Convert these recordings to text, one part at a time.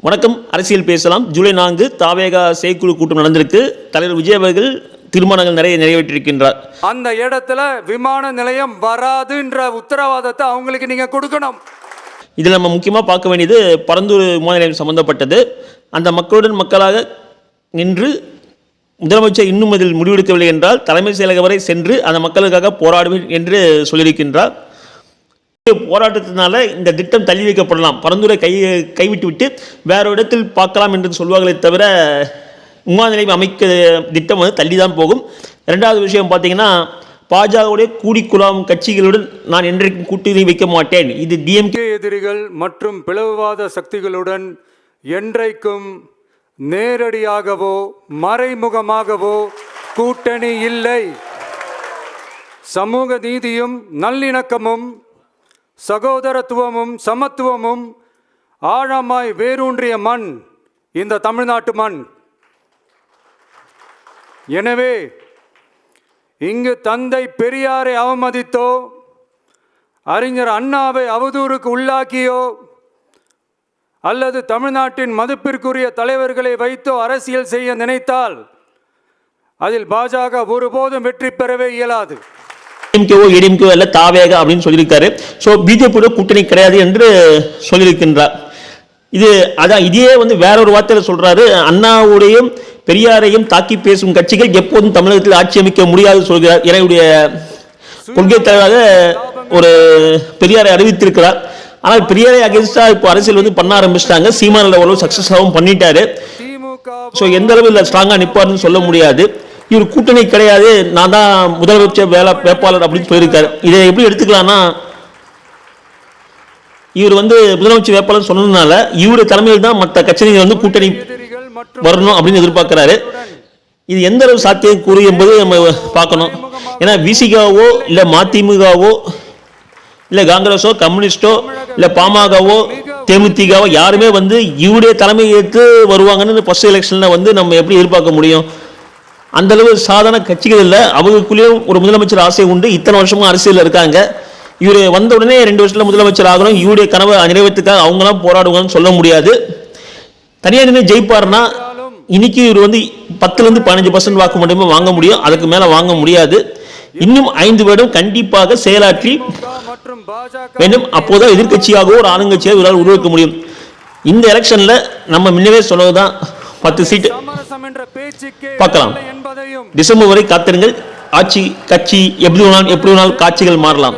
வணக்கம். அரசியல் பேசலாம். ஜூலை 4 தாவேகா செயற்குழு கூட்டம் நடந்திருக்கு. தலைவர் விஜய் அவர்கள் தீர்மானங்கள் நிறைவேற்றியிருக்கின்றார். அந்த இடத்துல விமான நிலையம் வராதுன்ற உத்தரவாதத்தை அவங்களுக்கு நீங்க கொடுக்கணும். இதில் நம்ம முக்கியமாக பார்க்க வேண்டியது பரந்தூர் விமான நிலையம் சம்பந்தப்பட்டது. அந்த மக்களுடன் மக்களாக நின்று முதலமைச்சர் இன்னும் அதில் முடிவெடுக்கவில்லை என்றால் தலைமை செயலகம் வரை சென்று அந்த மக்களுக்காக போராடுவேன் என்று சொல்லியிருக்கின்றார். போராட்டத்தினால இந்த திட்டம் தள்ளி வைக்கப்படலாம், பரந்துரை கைவிட்டு விட்டு வேற இடத்தில் பார்க்கலாம் என்று சொல்வார்களே தவிர விமான நிலையம் அமைக்க திட்டம் தள்ளி தான் போகும். இரண்டாவது விஷயம் பார்த்தீங்கன்னா, பாஜகவுடைய கூடிக்குழாம் கட்சிகளுடன் நான் என்றைக்கும் கூட்டணி வைக்க மாட்டேன். இது டிஎம்கே எதிரிகள் மற்றும் பிளவுவாத சக்திகளுடன் என்றைக்கும் நேரடியாகவோ மறைமுகமாகவோ கூட்டணி இல்லை. சமூக நீதியும் நல்லிணக்கமும் சகோதரத்துவமும் சமத்துவமும் ஆழமாய் வேரூன்றிய மண் இந்த தமிழ்நாட்டு மண். எனவே இங்கு தந்தை பெரியாரை அவமதித்தோ அறிஞர் அண்ணாவை அவதூறுக்கு உள்ளாக்கியோ அல்லது தமிழ்நாட்டின் மதிப்பிற்குரிய தலைவர்களை வைத்தோ அரசியல் செய்ய நினைத்தால் அதில் பாஜக ஒருபோதும் வெற்றி பெறவே இயலாது. டிஎம்கேவோ ஏடிஎம்கேவோ அல்ல, தாவேகா அப்படின்னு சொல்லியிருக்காரு. ஸோ பிஜேபியோட கூட்டணி கிடையாது என்று சொல்லியிருக்கின்றார். இதே வேற ஒரு வார்த்தையில் சொல்றாரு. அண்ணாவுடையும் பெரியாரையும் தாக்கி பேசும் கட்சிகள் எப்போதும் தமிழகத்தில் ஆட்சி அமைக்க முடியாது சொல்கிறார். என்னுடைய கொள்கை தலைவராக ஒரு பெரியாரை அறிவித்திருக்கிறார். ஆனால் பெரியாரை அகேன்ஸ்டா இப்போ அரசியல் பண்ண ஆரம்பிச்சிட்டாங்க. சீமானில் ஓரளவு சக்சஸாகவும் பண்ணிட்டாரு. ஸோ எந்த அளவில் ஸ்ட்ராங்காக நிற்பாருன்னு சொல்ல முடியாது. இவர் கூட்டணி கிடையாது, நான் தான் முதலமைச்சர் வேட்பாளர் அப்படின்னு சொல்லியிருக்காரு. இதை எப்படி எடுத்துக்கலாம்னா, இவர் முதலமைச்சர் வேட்பாளர் சொன்னதுனால இவருடைய தலைமையில் தான் மற்ற கட்சிகள் கூட்டணி வரணும் அப்படின்னு எதிர்பார்க்கிறாரு. இது எந்த அளவு சாத்தியம் கூறு என்பது நம்ம பார்க்கணும். ஏன்னா விசிகாவோ இல்லை மதிமுகவோ இல்லை காங்கிரஸோ கம்யூனிஸ்டோ இல்லை பாமகவோ தேமுதிகவோ யாருமே இவருடைய தலைமை ஏற்று வருவாங்கன்னு ஃபர்ஸ்ட் எலெக்ஷன்ல நம்ம எப்படி எதிர்பார்க்க முடியும்? அந்த அளவு சாதாரண கட்சிகள் இல்லை. அவங்களுக்குள்ளேயும் ஒரு முதலமைச்சர் ஆசை உண்டு. இத்தனை வருஷமா அரசியல் இருக்காங்க. இவர் வந்த உடனே 2 வருஷத்துல முதலமைச்சர் ஆகணும், இவருடைய கனவை நிறைவேற்றுக்காக அவங்களாம் போராடுவாங்கன்னு சொல்ல முடியாது. தனியாக நின்று ஜெயிப்பார்னா இன்னைக்கு இவர் 10% 15% வாக்கு மட்டுமே வாங்க முடியும், அதுக்கு மேல வாங்க முடியாது. இன்னும் 5 வருடம் கண்டிப்பாக செயலாற்றி வேண்டும். அப்போதான் எதிர்கட்சியாகவோ ஒரு ஆளுங்கட்சியாக இவரால் உருவாக்க முடியும். இந்த எலெக்ஷன்ல நம்ம முன்னவே சொன்னதுதான் 10 சீட் பார்க்கலாம். டிசம்பர் வரை காத்திருங்கள். ஆட்சி கட்சி எப்படி வேணாலும் காட்சிகள் மாறலாம்.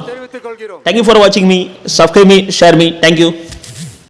Thank you for watching me. Subscribe me, share me. Thank you.